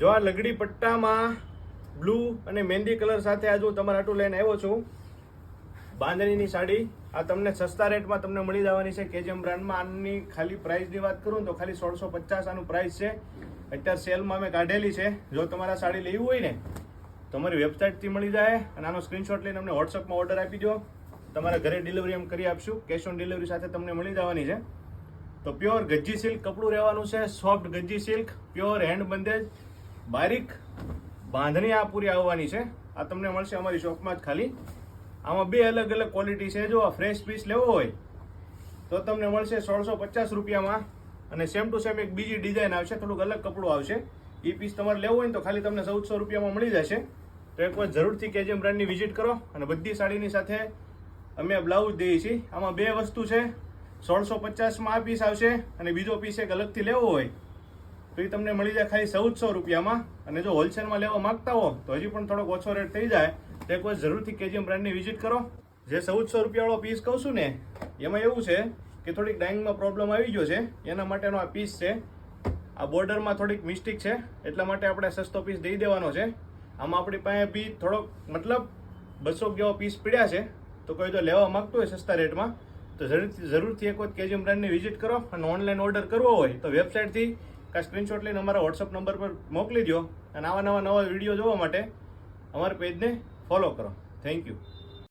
જો આ લગડી પટ્ટામાં બ્લુ અને મહેંદી કલર સાથે આજે હું તમારા હાટું લઈને આવ્યો છું બાંધણીની સાડી. આ તમને સસ્તા રેટમાં તમને મળી જવાની છે કેજીએમ બ્રાન્ડમાં. આની ખાલી પ્રાઇસની વાત કરું તો ખાલી 1650 આનું પ્રાઇસ છે. અત્યારે સેલમાં અમે કાઢેલી છે. જો તમારા સાડી લેવી હોય ને તો અમારી વેબસાઇટથી મળી જાય અને આનો સ્ક્રીનશોટ લઈને અમને વોટ્સઅપમાં ઓર્ડર આપી દો. તમારા ઘરે ડિલિવરી એમ કરી આપશું. કેશ ઓન ડિલિવરી સાથે તમને મળી જવાની છે. તો પ્યોર ગજ્જી સિલ્ક કપડું રહેવાનું છે. સોફ્ટ ગજ્જી સિલ્ક, પ્યોર હેન્ડ બંદેજ, બારીક બાંધણી આ પૂરી આવવાની છે. આ તમને મળશે અમારી શોપમાં જ ખાલી. આમાં બે અલગ અલગ ક્વોલિટી છે. જો આ ફ્રેશ પીસ લેવો હોય તો તમને મળશે 1650 રૂપિયામાં અને સેમ ટુ સેમ એક બીજી ડિઝાઇન આવશે, થોડુંક અલગ કપડું આવશે. એ પીસ તમારે લેવો હોય ને તો ખાલી તમને 1400 રૂપિયામાં મળી જશે. તો એકવાર જરૂરથી કેજીએમ બ્રાન્ડની વિઝિટ કરો. અને બધી સાડીની સાથે અમે બ્લાઉઝ દઈએ છીએ. આમાં બે વસ્તુ છે, 1650માં આ પીસ આવશે અને બીજો પીસ એક અલગથી લેવો હોય તો એ તમને મળી જાય ખાલી 1400 રૂપિયામાં. અને જો હોલસેલમાં લેવા માંગતા હો તો હજી પણ થોડોક ઓછો રેટ થઈ જાય. તો એકવાર જરૂરથી કેજીએમ બ્રાન્ડની વિઝિટ કરો. જે 1400 રૂપિયાવાળો પીસ કહું છું ને એમાં એવું છે કે થોડીક ડાઇંગમાં પ્રોબ્લેમ આવી ગયો છે, એના માટેનો આ પીસ છે. આ બોર્ડરમાં થોડીક મિસ્ટેક છે એટલા માટે આપણે સસ્તો પીસ દઈ દેવાનો છે. આમાં આપણી પાસે બી થોડોક મતલબ 200 જેવા પીસ પડ્યા છે. તો કોઈ જો લેવા માંગતું હોય સસ્તા રેટમાં તો જરૂરથી એક વખત કેજીએમ બ્રાન્ડની વિઝિટ કરો. અને ઓનલાઈન ઓર્ડર કરવો હોય તો વેબસાઇટથી કાં સ્ક્રીનશોટ લઈને અમારા વોટ્સઅપ નંબર પર મોકલી દો. અને આવા નવા વિડીયો જોવા માટે અમારા પેજને ફોલો કરો. Thank you.